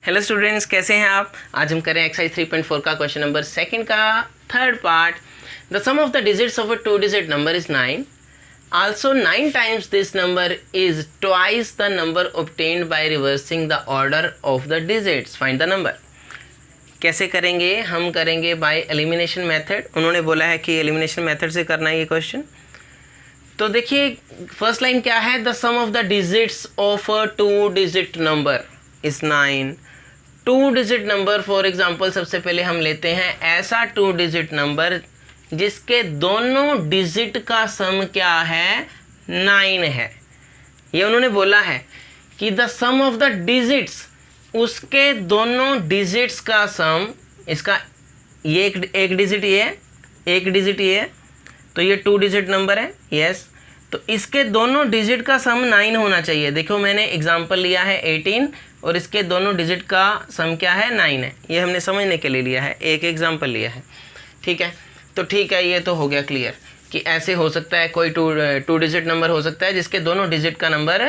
Hello students, कैसे हैं आप। आज हम करें एक्सरसाइज 3.4 का क्वेश्चन नंबर सेकंड का third part. The sum of the digits of a 2 digit number is 9. Also 9 times this number is twice the number obtained by reversing the order of the digits. Find the number. कैसे करेंगे? हम करेंगे by elimination method. उन्होंने बोला है कि elimination method से करना है ये क्वेश्चन. तो देखिए फर्स्ट लाइन क्या है, the sum of the digits of a 2 digit number is 9. 2 digit number for example सबसे पहले हम लेते हैं ऐसा 2 डिजिट नंबर जिसके दोनों डिजिट का सम क्या है, 9 है. ये उन्होंने बोला है कि the sum of the digits, उसके दोनों डिजिट्स का सम, इसका ये एक डिजिट ये है, एक डिजिट ये है, तो ये 2 डिजिट नंबर है. यस, तो इसके दोनों डिजिट का सम 9 होना चाहिए. देखो मैंने एग्जांपल लिया है 18 और इसके दोनों डिजिट का सम क्या है, 9 है. ये हमने समझने के लिए लिया है, एक एग्जांपल लिया है. ठीक है, तो ठीक है, ये तो हो गया क्लियर कि ऐसे हो सकता है कोई टू डिजिट नंबर हो सकता है जिसके दोनों डिजिट का नंबर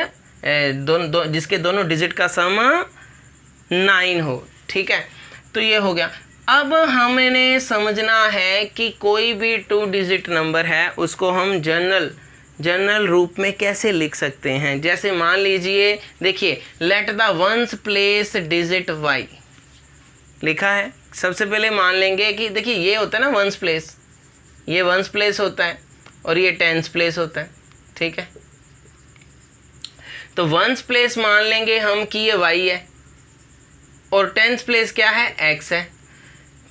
जिसके दोनों डिजिट का सम 9 हो. ठीक है, तो ये हो गया. अब हमें समझना है कि कोई भी 2 डिजिट नंबर है उसको हम जनरल रूप में कैसे लिख सकते हैं. जैसे मान लीजिए, देखिए let the ones place digit y लिखा है. सबसे पहले मान लेंगे कि देखिए ये होता है ना वंस प्लेस, ये वंस प्लेस होता है और ये टेंस प्लेस होता है. ठीक है, तो वंस प्लेस मान लेंगे हम कि ये y है और टेंस प्लेस क्या है, x है.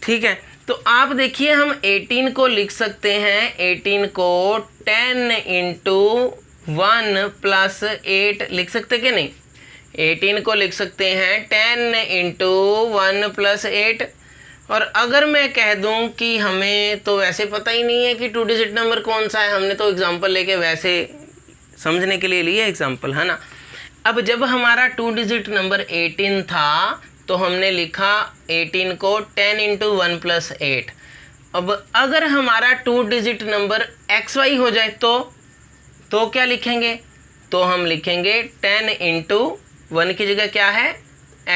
ठीक है, तो आप देखिए हम 18 को लिख सकते हैं, 18 को 10 इंटू 1 प्लस 8 लिख सकते कि नहीं. 18 को लिख सकते हैं 10 इंटू 1 प्लस 8. और अगर मैं कह दूं कि हमें तो वैसे पता ही नहीं है कि 2 डिजिट नंबर कौन सा है, हमने तो एग्जांपल लेके वैसे समझने के लिए लिए एग्जांपल, है ना. अब जब हमारा 2 डिजिट नंबर 18 था तो हमने लिखा 18 को 10 इंटू 1 प्लस 8. अब अगर हमारा 2 डिजिट नंबर XY हो जाए तो क्या लिखेंगे, तो हम लिखेंगे 10 इंटू 1 की जगह क्या है,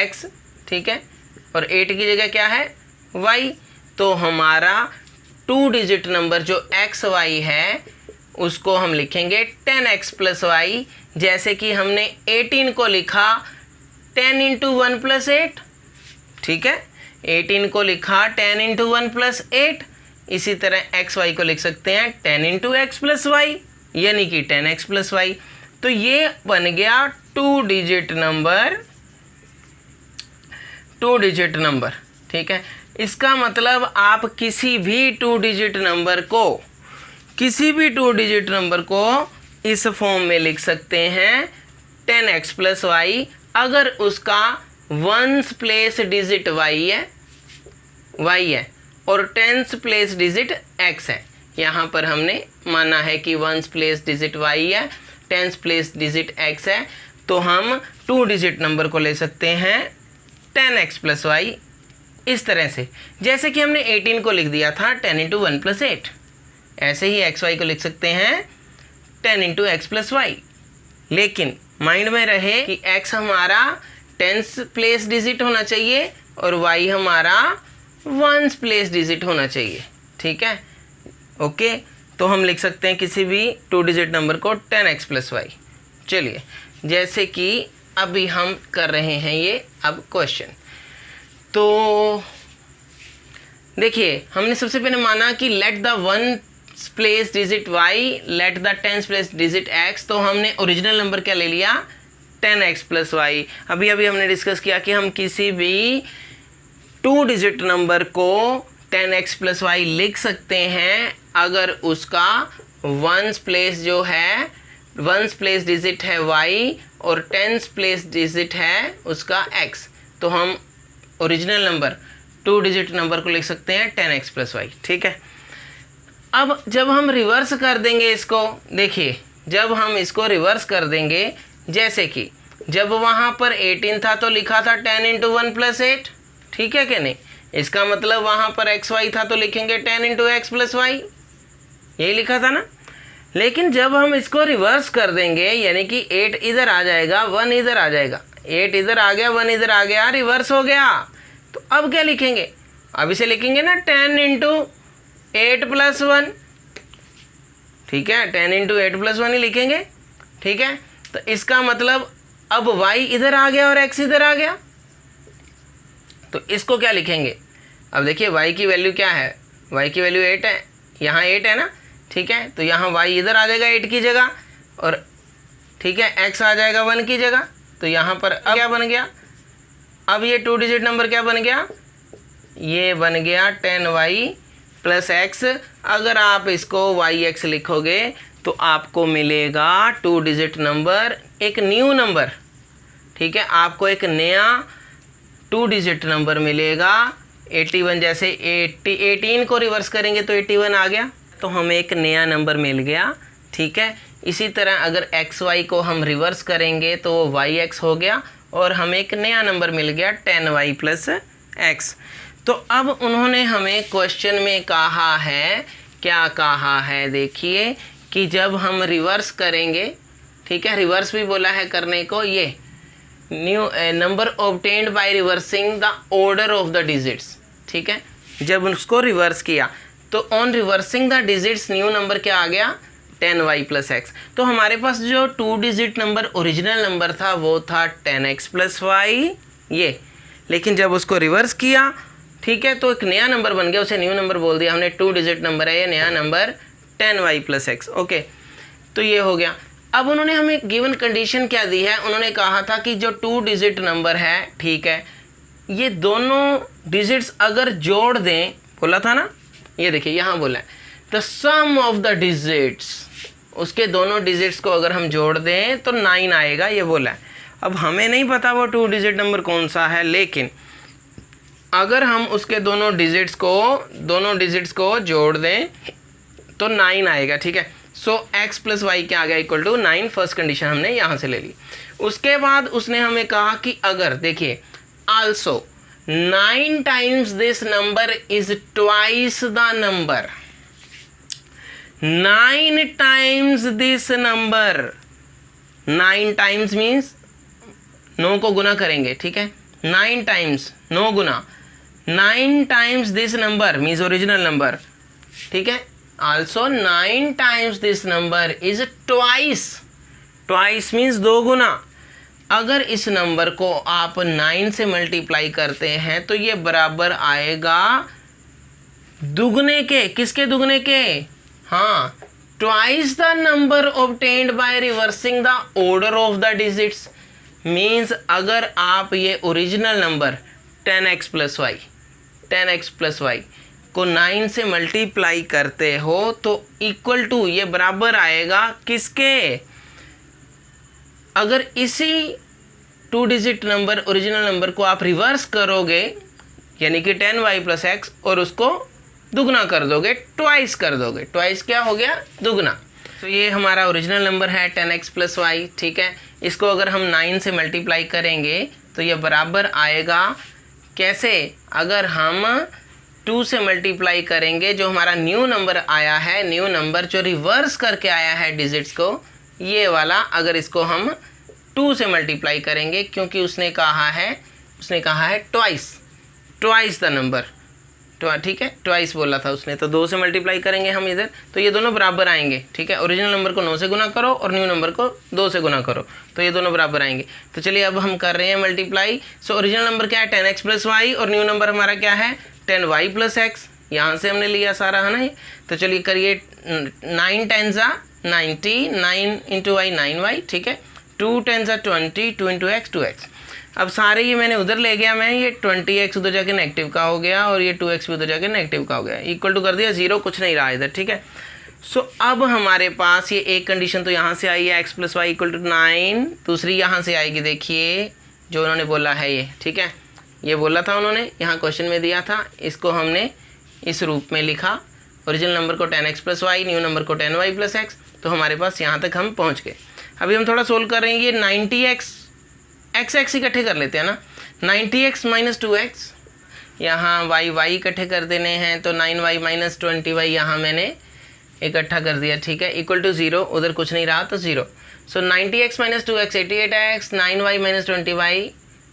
X. ठीक है, और 8 की जगह क्या है, Y. तो हमारा 2 डिजिट नंबर जो XY है उसको हम लिखेंगे 10x प्लस y. जैसे कि हमने 18 को लिखा 10 इंटू 1 प्लस 8. ठीक है, 18 को लिखा 10 इंटू 1 प्लस 8. इसी तरह XY को लिख सकते हैं 10 इंटू एक्स प्लस वाई, यानी कि 10x प्लस वाई. तो ये बन गया 2 डिजिट नंबर. ठीक है, इसका मतलब आप किसी भी 2 डिजिट नंबर को इस फॉर्म में लिख सकते हैं 10x प्लस वाई अगर उसका वंस प्लेस डिजिट y है और टेंस प्लेस डिजिट x है. यहाँ पर हमने माना है कि वंस प्लेस डिजिट y है, टेंस प्लेस डिजिट x है, तो हम 2 डिजिट नंबर को ले सकते हैं 10x प्लस वाई इस तरह से. जैसे कि हमने 18 को लिख दिया था 10 इंटू 1 प्लस 8, ऐसे ही XY को लिख सकते हैं 10 इंटू एक्स प्लस वाई. लेकिन माइंड में रहे कि x हमारा टेंस प्लेस डिजिट होना चाहिए और y हमारा वंस प्लेस डिजिट होना चाहिए. ठीक है, ओके, तो हम लिख सकते हैं किसी भी 2 डिजिट नंबर को 10x प्लस वाई. चलिए, जैसे कि अभी हम कर रहे हैं ये अब क्वेश्चन. तो देखिए हमने सबसे पहले माना कि let the ones place digit y let the tens place digit x. तो हमने ओरिजिनल नंबर क्या ले लिया, 10x प्लस वाई. अभी हमने डिस्कस किया कि हम किसी भी 2 डिजिट नंबर को 10x प्लस वाई लिख सकते हैं अगर उसका वंस प्लेस जो है, वंस प्लेस डिजिट है y और टेंस प्लेस डिजिट है उसका x. तो हम ओरिजिनल नंबर 2 डिजिट नंबर को लिख सकते हैं 10x प्लस वाई. ठीक है, अब जब हम रिवर्स कर देंगे इसको, देखिए जब हम इसको रिवर्स कर देंगे, जैसे कि जब वहाँ पर 18 था तो लिखा था 10 इंटू 1 प्लस 8. ठीक है कि नहीं, इसका मतलब वहाँ पर XY था तो लिखेंगे 10 इंटू एक्स प्लस वाई, यही लिखा था ना. लेकिन जब हम इसको रिवर्स कर देंगे, यानी कि 8 इधर आ जाएगा, 1 इधर आ जाएगा, 8 इधर आ गया, 1 इधर आ गया, रिवर्स हो गया। तो अब क्या लिखेंगे, अब इसे लिखेंगे ना 10 इंटू 8 प्लस 1, ठीक है, 10 इंटू 8 प्लस 1 ही लिखेंगे, ठीक है। तो इसका मतलब अब y इधर आ गया और x इधर आ गया, तो इसको क्या लिखेंगे, अब देखिए y की वैल्यू क्या है, y की वैल्यू 8 है, यहाँ 8 है ना, ठीक है। तो यहाँ y इधर आ जाएगा 8 की जगह, और ठीक है x आ जाएगा 1 की जगह। तो यहाँ पर अब क्या बन गया, अब ये 2 डिजिट नंबर क्या बन गया, ये बन गया 10y प्लस x। अगर आप इसको yx लिखोगे तो आपको मिलेगा 2 डिजिट नंबर, एक न्यू नंबर, ठीक है, आपको एक नया 2 डिजिट नंबर मिलेगा 81। जैसे 18 को रिवर्स करेंगे तो 81 आ गया, तो हमें एक नया नंबर मिल गया, ठीक है। इसी तरह अगर xy को हम रिवर्स करेंगे तो वो yx हो गया और हमें एक नया नंबर मिल गया 10y प्लस x। तो अब उन्होंने हमें क्वेश्चन में कहा है, क्या कहा है, देखिए कि जब हम रिवर्स करेंगे, ठीक है, रिवर्स भी बोला है करने को, ये new number obtained by reversing the order of the digits, ठीक है। जब उसको रिवर्स किया तो on reversing the digits new number क्या आ गया, 10y प्लस x। तो हमारे पास जो 2 डिजिट नंबर ओरिजिनल नंबर था वो था 10x प्लस y, ये, लेकिन जब उसको रिवर्स किया, ठीक है, तो एक नया नंबर बन गया, उसे न्यू नंबर बोल दिया हमने, 2 डिजिट नंबर है ये, नया number 10y plus x, okay. तो ये हो गया। अब उन्होंने हमें गिवन कंडीशन क्या दी है, उन्होंने कहा था कि जो 2 डिजिट नंबर है, ठीक है, ये दोनों डिजिट्स अगर जोड़ दें, बोला था ना, ये देखिए यहाँ बोला है the sum of the digits, उसके दोनों डिजिट्स को अगर हम जोड़ दें तो 9 आएगा, ये बोला है। अब हमें नहीं पता वो 2 डिजिट नंबर कौन सा है, लेकिन अगर हम उसके दोनों डिजिट्स को जोड़ दें तो 9 आएगा, ठीक है। सो x प्लस वाई क्या आ गया, इक्वल टू 9, फर्स्ट कंडीशन हमने यहाँ से ले ली। उसके बाद उसने हमें कहा कि अगर, देखिए, also 9 times this number is twice the number, 9 times this number, 9 times means 9 को गुना करेंगे, ठीक है, 9 times 9 Guna, 9 times this number means original number, ठीक है। Also 9 times this number is twice, twice means 2 गुना। अगर इस नंबर को आप 9 से मल्टीप्लाई करते हैं तो ये बराबर आएगा दुगने के, किसके दुगने के, हाँ, twice the number obtained by reversing the order of the digits. Means अगर आप ये original number 10x plus y, 10x plus y को 9 से मल्टीप्लाई करते हो तो इक्वल टू, ये बराबर आएगा किसके, अगर इसी 2 डिजिट नंबर ओरिजिनल नंबर को आप रिवर्स करोगे, यानी कि 10y प्लस एक्स, और उसको दुगना कर दोगे, ट्वाइस कर दोगे, ट्वाइस क्या हो गया, दुगना। तो ये हमारा ओरिजिनल नंबर है 10x प्लस वाई, ठीक है। इसको अगर हम 9 से मल्टीप्लाई करेंगे तो ये बराबर आएगा कैसे, अगर हम 2 से मल्टीप्लाई करेंगे, जो हमारा न्यू नंबर आया है, न्यू नंबर जो रिवर्स करके आया है डिजिट्स को, ये वाला, अगर इसको हम 2 से मल्टीप्लाई करेंगे, क्योंकि उसने कहा है ट्वाइस द नंबर, ठीक है, ट्वाइस बोला था उसने, तो 2 से मल्टीप्लाई करेंगे हम इधर, तो ये दोनों बराबर आएंगे, ठीक है। ओरिजिनल नंबर को 9 से गुना करो और न्यू नंबर को 2 से गुना करो, तो ये दोनों बराबर आएंगे। तो चलिए अब हम कर रहे हैं मल्टीप्लाई। सो ओरिजिनल नंबर क्या है, 10x प्लस वाई, और न्यू नंबर हमारा क्या है, 10y प्लस एक्स, यहाँ से हमने लिया सारा, है ना। तो चलिए करिए, 9 10 ज़ा 90, 9 इंटू वाई 9y, ठीक है, 2 10 ज़ा 20, 2 इंटू एक्स 2x। अब सारे ये मैंने उधर ले गया, मैं ये 20x उधर जाके नेगेटिव का हो गया और ये 2x भी उधर जाके नेगेटिव का हो गया, इक्वल टू कर दिया 0, कुछ नहीं रहा इधर, ठीक है। सो अब हमारे पास ये एक कंडीशन तो यहाँ से आई है, x plus y equal to 9, दूसरी यहाँ से आएगी, देखिए जो उन्होंने बोला है ये, ठीक है, ये बोला था उन्होंने, यहाँ क्वेश्चन में दिया था, इसको हमने इस रूप में लिखा, ओरिजिनल नंबर को 10x plus Y, new number को 10y प्लस एक्स। तो हमारे पास यहाँ तक हम पहुँच गए। अभी हम थोड़ा सोल्व कर रहे हैं, ये 90x x इकट्ठे कर लेते हैं ना, 90x माइनस 2x, यहाँ y इकट्ठे कर देने हैं, तो 9y माइनस 20y यहाँ मैंने इकट्ठा कर दिया, ठीक है, इक्वल टू 0, उधर कुछ नहीं रहा तो 0। सो 90x minus 2x 88x, 9y minus 20y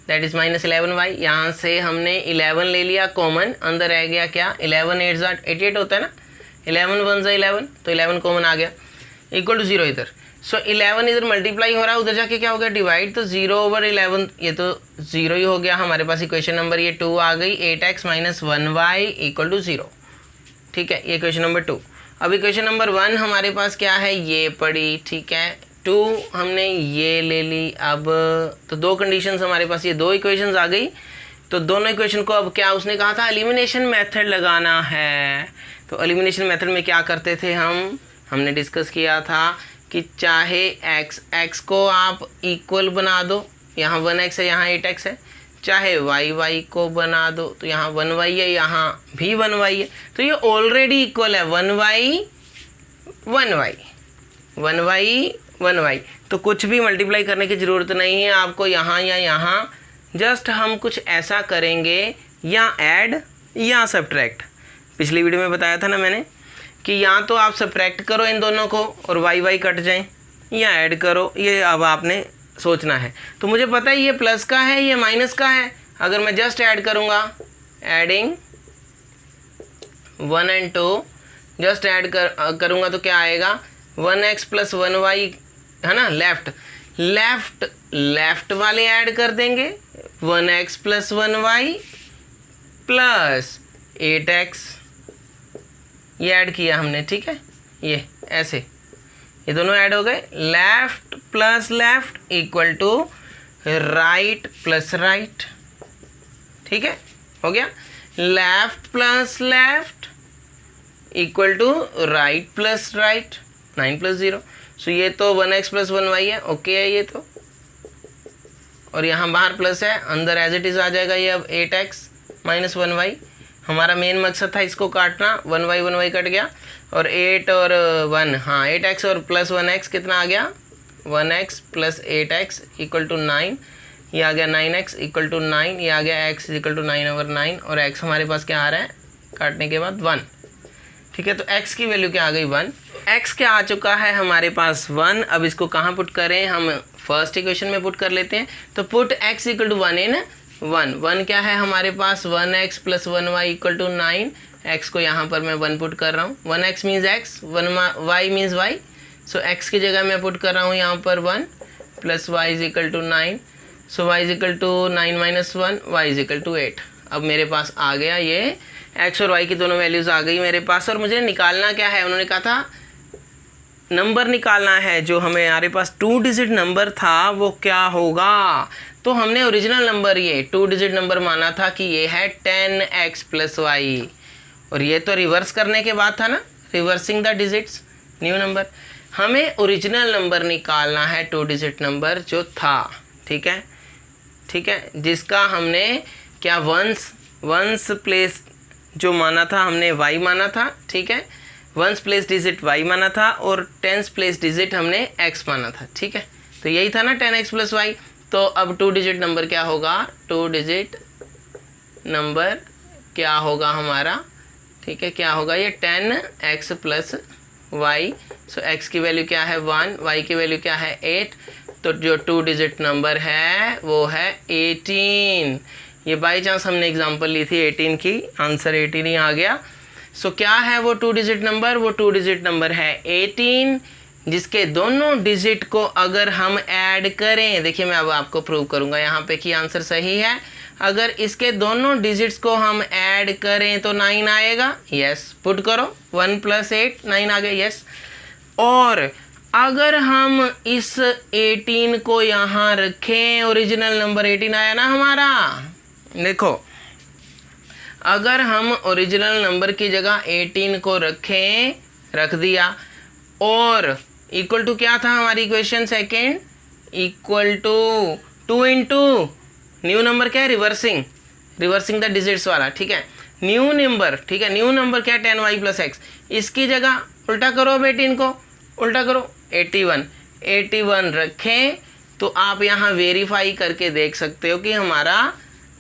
that is minus 11y। यहाँ से हमने 11 ले लिया कॉमन, अंदर रह गया क्या 11 8 88 होता है ना, 11 1 11, तो 11 कॉमन आ गया इक्वल टू 0 इधर। सो 11 इधर मल्टीप्लाई हो रहा है, उधर जाके क्या हो गया डिवाइड, तो 0/11 ये तो 0 ही हो गया। हमारे पास इक्वेशन नंबर ये 2 आ गई, 8x minus 1y equal to 0। ठीक है, ये क्वेश्चन नंबर 2। अब इक्वेशन नंबर 1 हमारे पास क्या है, ये पड़ी। ठीक है, 2 हमने ये ले ली। अब तो दो कंडीशंस हमारे पास, ये दो इक्वेशंस आ गई। तो दोनों इक्वेशन को अब क्या उसने कहा था, एलिमिनेशन मेथड लगाना है। तो एलिमिनेशन मेथड में क्या करते थे हमने डिस्कस किया था कि चाहे x को आप इक्वल बना दो, यहाँ 1x है यहाँ 8x है, चाहे y को बना दो, तो यहाँ 1y है यहाँ भी 1y है, तो ये ऑलरेडी इक्वल है 1y 1y। तो कुछ भी मल्टीप्लाई करने की ज़रूरत नहीं है आपको यहाँ या यहाँ, जस्ट हम कुछ ऐसा करेंगे या ऐड या सब्ट्रैक्ट। पिछली वीडियो में बताया था ना मैंने कि या तो आप सब्ट्रैक्ट करो इन दोनों को और y कट जाएं, या ऐड करो, ये अब आपने सोचना है। तो मुझे पता है ये प्लस का है ये माइनस का है, अगर मैं जस्ट ऐड करूँगा, एडिंग 1 and 2 जस्ट ऐड करूँगा तो क्या आएगा 1x प्लस 1y है ना, लेफ्ट वाले ऐड कर देंगे 1x plus 1y plus 8x, ये ऐड किया हमने। ठीक है, ये ऐसे ये दोनों ऐड हो गए, left plus left equal to right plus right. ठीक है, हो गया, left plus left equal to right plus right, 9 plus 0। So ये तो 1x प्लस 1y है, ओके है ये तो, और यहाँ बाहर प्लस है, अंदर एज इट इज़ आ जाएगा ये। अब 8x माइनस 1y, हमारा मेन मकसद था इसको काटना, 1y कट गया, और 8 और 1, हाँ 8x और प्लस 1x कितना आ गया 1x plus 8x equal to 9, ये आ गया 9x इक्वल टू 9, ये आ गया x इक्वल टू 9/9, और x हमारे पास क्या आ रहा है काटने के बाद 1। ठीक है, तो x की वैल्यू क्या आ गई 1, x क्या आ चुका है हमारे पास 1। अब इसको कहाँ पुट करें, हम फर्स्ट इक्वेशन में पुट कर लेते हैं। तो put x equal to 1 in 1 क्या है हमारे पास 1x plus 1y equal to 9, x को यहाँ पर मैं 1 पुट कर रहा हूँ, 1x means x, 1y means y, सो x की जगह मैं पुट कर रहा हूँ यहाँ पर 1 plus y is equal to 9, so y is equal to 9 minus 1, y is equal to 8। अब मेरे पास आ गया ये x और y की दोनों वैल्यूज़ आ गई मेरे पास, और मुझे निकालना क्या है, उन्होंने कहा था नंबर निकालना है, जो हमारे पास 2 डिजिट नंबर था वो क्या होगा। तो हमने ओरिजिनल नंबर ये 2 डिजिट नंबर माना था कि ये है 10x प्लस y, और ये तो रिवर्स करने के बाद था ना, reversing the digits new number. हमें ओरिजिनल नंबर निकालना है 2 डिजिट नंबर जो था। ठीक है, जिसका हमने क्या वंस प्लेस जो माना था हमने y माना था। ठीक है, वंस प्लेस डिजिट y माना था और टेंस प्लेस डिजिट हमने x माना था। ठीक है, तो यही था ना 10x प्लस y। तो अब 2 डिजिट नंबर क्या होगा, 2 डिजिट नंबर क्या होगा हमारा, ठीक है, क्या होगा ये 10x प्लस y। सो x की वैल्यू क्या है 1, y की वैल्यू क्या है 8, तो जो 2 डिजिट नंबर है वो है 18। ये बाई चांस हमने एग्जांपल ली थी 18 की, आंसर 18 ही आ गया। सो क्या है वो 2 डिजिट नंबर, वो 2 डिजिट नंबर है 18, जिसके दोनों डिजिट को अगर हम ऐड करें, देखिए मैं अब आपको प्रूव करूंगा यहाँ पे कि आंसर सही है। अगर इसके दोनों डिजिट्स को हम ऐड करें तो 9 आएगा, यस, पुट करो 1 प्लस 8 9 आ गया, यस। और अगर हम इस 18 को यहाँ रखें, ओरिजिनल नंबर 18 आया ना हमारा, देखो अगर हम ओरिजिनल नंबर की जगह 18 को रख दिया, और इक्वल टू क्या था हमारी equation second, equal to 2 into new number क्या है रिवर्सिंग द डिजिट्स वाला। ठीक है, न्यू नंबर, ठीक है, न्यू नंबर क्या है 10y प्लस x, इसकी जगह उल्टा करो, अब 18 को उल्टा करो 81 रखें, तो आप यहाँ वेरीफाई करके देख सकते हो कि हमारा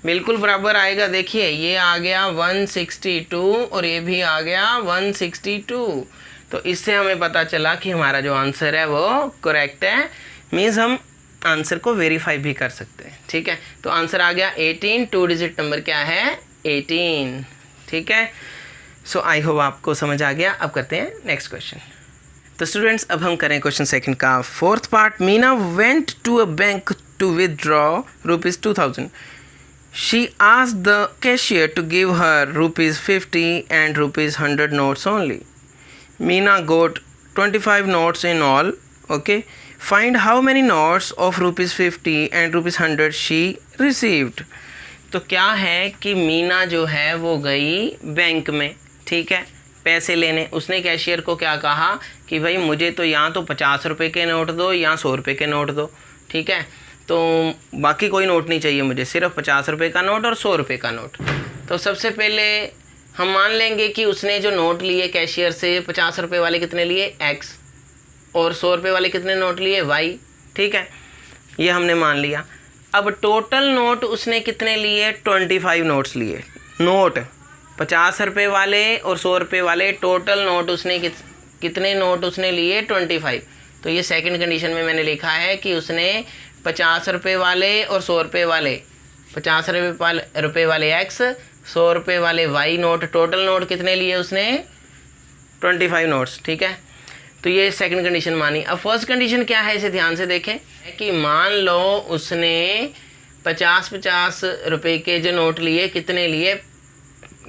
बिल्कुल बराबर आएगा। देखिए ये आ गया 162 और ये भी आ गया 162। तो इससे हमें पता चला कि हमारा जो आंसर है वो करेक्ट है, मीन्स हम आंसर को वेरीफाई भी कर सकते हैं। ठीक है, तो आंसर आ गया 18, 2 डिजिट नंबर क्या है 18। ठीक है, सो आई होप आपको समझ आ गया। अब करते हैं नेक्स्ट क्वेश्चन। तो स्टूडेंट्स अब हम करें क्वेश्चन सेकंड का fourth part. Meena went to a bank to withdraw ₹2000. She asked the cashier to give her ₹50 and ₹100 notes only. Meena got 25 notes in all. Okay, find how many notes of ₹50 and ₹100 she received. तो क्या है कि मीना जो है वो गई bank में, ठीक है, पैसे लेने। उसने कैशियर को क्या कहा कि भाई मुझे तो यहाँ तो 50 रुपये के नोट दो या 100 रुपये के नोट दो, ठीक है, तो बाकी कोई नोट नहीं चाहिए मुझे, सिर्फ 50 रुपये का नोट और 100 रुपये का नोट। तो सबसे पहले हम मान लेंगे कि उसने जो नोट लिए कैशियर से 50 रुपये वाले कितने लिए x और 100 रुपये वाले कितने नोट लिए y। ठीक है, ये हमने मान लिया। अब टोटल नोट उसने कितने लिए 25 नोट्स लिए। नोट 50 रुपये वाले और 100 रुपये वाले टोटल नोट उसने कितने नोट उसने लिए 25। तो ये सेकंड कंडीशन में मैंने लिखा है कि उसने 50 रुपये वाले और 100 रुपये वाले 50 रुपये वाले x 100 रुपये वाले y नोट, टोटल नोट कितने लिए उसने 25 नोट्स। ठीक है, तो ये सेकंड कंडीशन मानी। अब फर्स्ट कंडीशन क्या है इसे ध्यान से देखें कि मान लो उसने 50-50 रुपये के जो नोट लिए कितने लिए,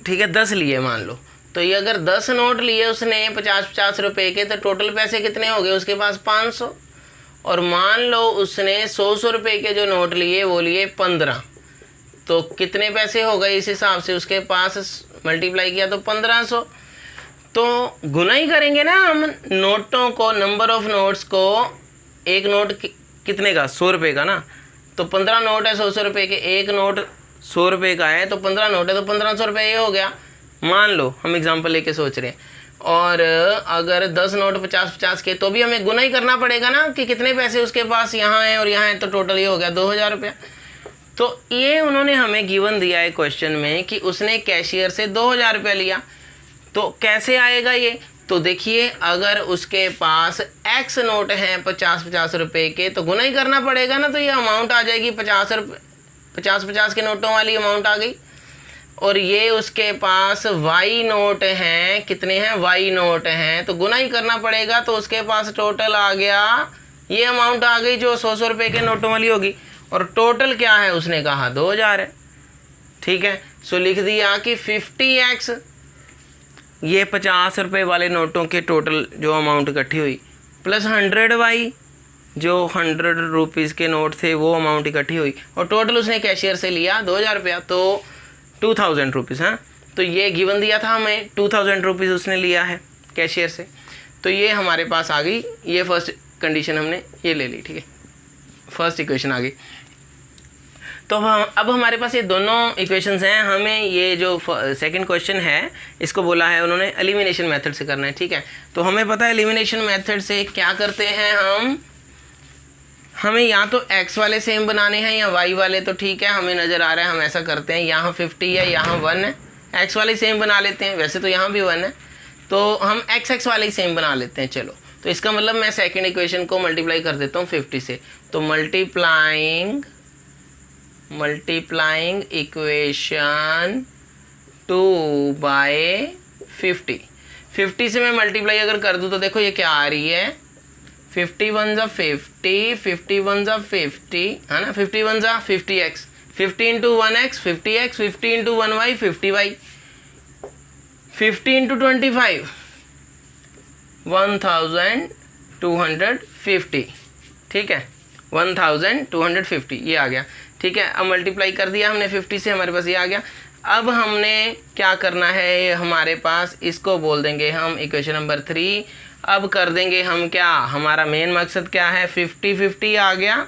ठीक है 10 लिए मान लो। तो ये अगर 10 नोट लिए उसने 50-50 रुपये के, तो टोटल पैसे कितने हो गए उसके पास 500। और मान लो उसने 100 रुपये के जो नोट लिए वो लिए 15, तो कितने पैसे हो गए इस हिसाब से उसके पास, मल्टीप्लाई किया तो 1500। तो गुना ही करेंगे ना हम नोटों को, नंबर ऑफ नोट्स को। एक नोट कितने का 100 रुपये का ना, तो 15 नोट है 100 रुपये के, एक नोट 100 रुपये का है तो 15 नोट है तो 1500 रुपये ये हो गया, मान लो हम एग्जांपल लेके सोच रहे हैं। और अगर 10 नोट 50-50 के, तो भी हमें गुना ही करना पड़ेगा ना कि कितने पैसे उसके पास यहाँ हैं और यहाँ हैं, तो टोटल ये हो गया 2000 रुपया। तो ये उन्होंने हमें गिवन दिया है क्वेश्चन में कि उसने कैशियर से 2000 रुपया लिया। तो कैसे आएगा ये, तो देखिए अगर उसके पास x नोट हैं 50-50 रुपये के, तो गुना ही करना पड़ेगा ना, तो ये अमाउंट आ जाएगी 50-50 के नोटों वाली अमाउंट आ गई। और ये उसके पास y नोट हैं, कितने हैं y नोट हैं, तो गुना ही करना पड़ेगा, तो उसके पास टोटल आ गया, ये अमाउंट आ गई जो 100 रुपये के नोटों वाली होगी। और टोटल क्या है उसने कहा 2000 है। ठीक है, सो लिख दिया कि 50x, ये 50 रुपये वाले नोटों के टोटल जो अमाउंट इकट्ठी हुई, प्लस 100y जो 100 रुपीज़ के नोट थे वो अमाउंट इकट्ठी हुई, और टोटल उसने कैशियर से लिया 2000 रुपया, तो 2000 रुपीज़। हाँ, तो ये गिवन दिया था हमें 2000 रुपीज़ उसने लिया है कैशियर से, तो ये हमारे पास आ गई, ये फर्स्ट कंडीशन हमने ये ले ली। ठीक है, फर्स्ट इक्वेशन आ गई। तो अब हमारे पास ये दोनों इक्वेशंस हैं। हमें ये जो सेकंड क्वेश्चन है इसको बोला है उन्होंने एलिमिनेशन मेथड से करना है। ठीक है, तो हमें पता है एलिमिनेशन मेथड से क्या करते हैं हमें या तो x वाले सेम बनाने हैं या y वाले, तो ठीक है हमें नज़र आ रहा है हम ऐसा करते हैं, यहाँ 50 है यहाँ 1 है, x वाले सेम बना लेते हैं, वैसे तो यहाँ भी 1 है तो हम x वाले ही सेम बना लेते हैं। चलो, तो इसका मतलब मैं सेकंड इक्वेशन को मल्टीप्लाई कर देता हूँ 50 से, तो मल्टीप्लाइंग इक्वेशन 2 बाय 50 से मैं मल्टीप्लाई अगर कर दूँ तो देखो ये क्या आ रही है, 51 ज़ा 50, 51 ज़ा 50 है ना, 51 ज़ा 50x, 50 into 1x 50x, 50 into 1y 50y, 50 into 25 1250। ठीक है, 1250 ये आ गया। ठीक है, अब मल्टीप्लाई कर दिया हमने 50 से, हमारे पास ये आ गया। अब हमने क्या करना है, हमारे पास इसको बोल देंगे हम इक्वेशन नंबर 3। अब कर देंगे हम क्या, हमारा मेन मकसद क्या है, 50-50 आ गया,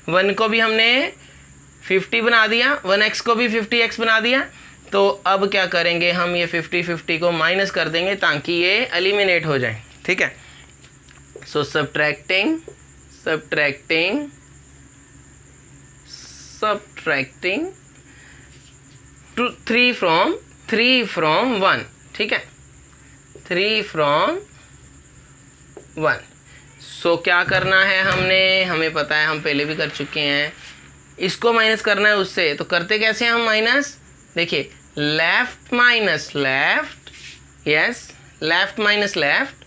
1 को भी हमने 50 बना दिया, 1x को भी 50x बना दिया। तो अब क्या करेंगे हम, ये 50-50 को माइनस कर देंगे ताकि ये एलिमिनेट हो जाए। ठीक है, सो सब्ट्रैक्टिंग 3 from 1। ठीक है, 3 from 1। सो क्या करना है हमें पता है, हम पहले भी कर चुके हैं, इसको माइनस करना है उससे। तो करते कैसे हम माइनस, देखिए left minus left, yes left minus left,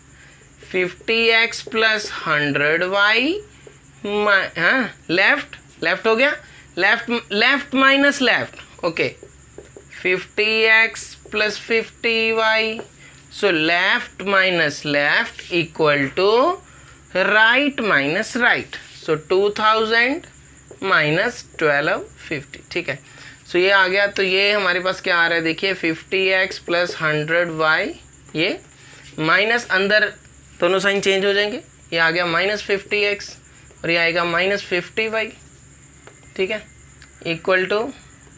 50x plus 100y, हाँ लेफ्ट हो गया, left minus left, okay 50x plus 50y, so left minus left equal to right minus right, so 2000 minus 1250, ठीक है। सो ये आ गया। तो ये हमारे पास क्या आ रहा है, देखिए 50x प्लस 100y, ये माइनस अंदर दोनों साइन चेंज हो जाएंगे, ये आ गया माइनस 50x और ये आएगा माइनस 50y, ठीक है, इक्वल टू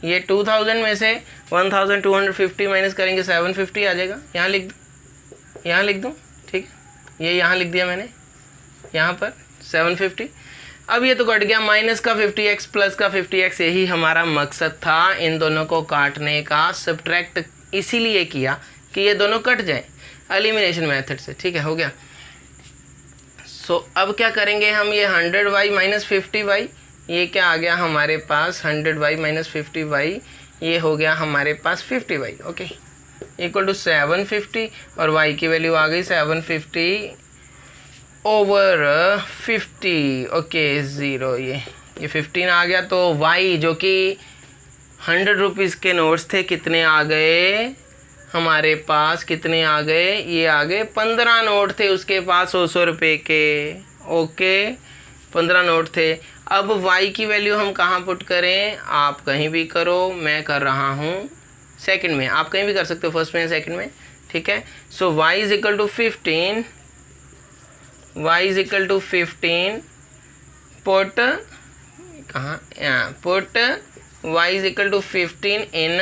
ये 2000 में से 1250 माइनस करेंगे 750 आ जाएगा। यहाँ लिख दूँ, ठीक है, ये यहाँ लिख दिया मैंने, यहाँ पर 750। अब ये तो कट गया, माइनस का 50x प्लस का 50x, यही हमारा मकसद था इन दोनों को काटने का। सब्ट्रैक्ट इसीलिए किया कि ये दोनों कट जाए एलिमिनेशन मेथड से, ठीक है, हो गया। सो अब क्या करेंगे हम, ये 100y माइनस 50y, ये क्या आ गया हमारे पास 100y माइनस 50y, ये हो गया हमारे पास 50y, ओके, इक्वल टू 750 और y की वैल्यू आ गई 750 ओवर 50, ओके 0, ये 15 आ गया। तो y जो कि 100 रुपीज़ के नोट्स थे कितने आ गए हमारे पास, कितने आ गए, ये आ गए 15 नोट थे उसके पास 100 रुपये के, ओके 15 नोट थे। अब y की वैल्यू हम कहाँ पुट करें, आप कहीं भी करो, मैं कर रहा हूँ सेकंड में, आप कहीं भी कर सकते हो, फर्स्ट में सेकंड में, ठीक है। So y is equal to 15, y is equal to 15, put कहाँ, put y is equal to 15 in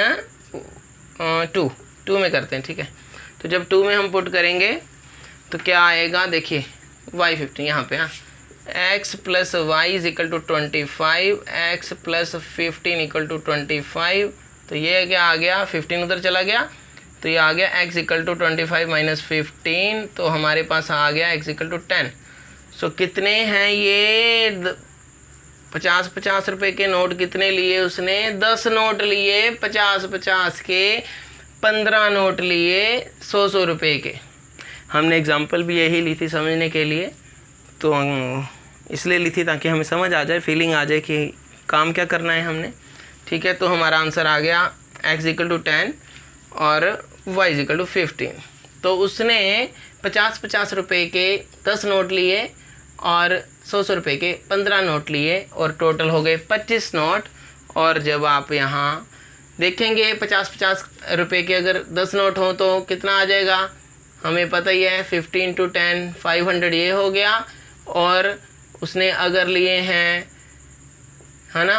2 में करते हैं, ठीक है। तो जब 2 में हम पुट करेंगे तो क्या आएगा, देखिए y15 यहाँ पे, हाँ x plus y is equal to 25, x plus 15 equal to 25, तो ये क्या आ गया, 15 उधर चला गया, तो ये आ गया x इक्वल टू 25 माइनस 15, तो हमारे पास आ गया x इक्वल टू 10। सो कितने हैं ये 50 रुपए के नोट कितने लिए उसने, 10 नोट लिए, 50 के 15 नोट लिए 100 रुपए के। हमने एग्जांपल भी यही ली थी समझने के लिए, तो इसलिए ली थी ताकि हमें समझ आ जाए, फीलिंग आ जाए कि काम क्या करना है हमने, ठीक है। तो हमारा आंसर आ गया x इक्वल टू 10 और y इक्वल टू 15। तो उसने 50 रुपए के 10 नोट लिए और 100 रुपए के 15 नोट लिए और टोटल हो गए 25 नोट। और जब आप यहाँ देखेंगे 50 रुपए के अगर 10 नोट हो तो कितना आ जाएगा, हमें पता ही है 15 × 10 500 ये हो गया। और उसने अगर लिए हैं, है ना,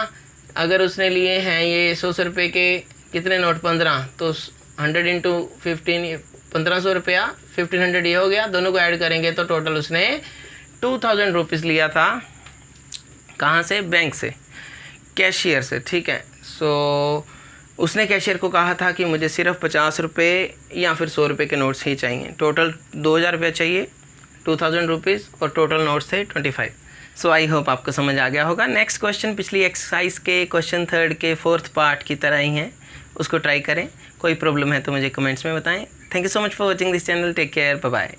अगर उसने लिए हैं ये 100 रुपये के कितने नोट 15, तो 100 × 15 1500 रुपया, 1500 ये हो गया, दोनों को ऐड करेंगे तो टोटल उसने 2000 रुपीज़ लिया था। कहाँ से, बैंक से, कैशियर से, ठीक है। सो उसने कैशियर को कहा था कि मुझे सिर्फ 50 रुपये या फिर 100 रुपये के नोट्स ही चाहिए, टोटल 2000 रुपये चाहिए, 2000 रुपीज़, और टोटल नोट्स थे 25। सो आई होप आपको समझ आ गया होगा। नेक्स्ट क्वेश्चन पिछली एक्सरसाइज के क्वेश्चन 3 के 4th पार्ट की तरह ही है, उसको ट्राई करें। कोई प्रॉब्लम है तो मुझे कमेंट्स में बताएं। Thank you so much for watching this channel, take care, bye bye.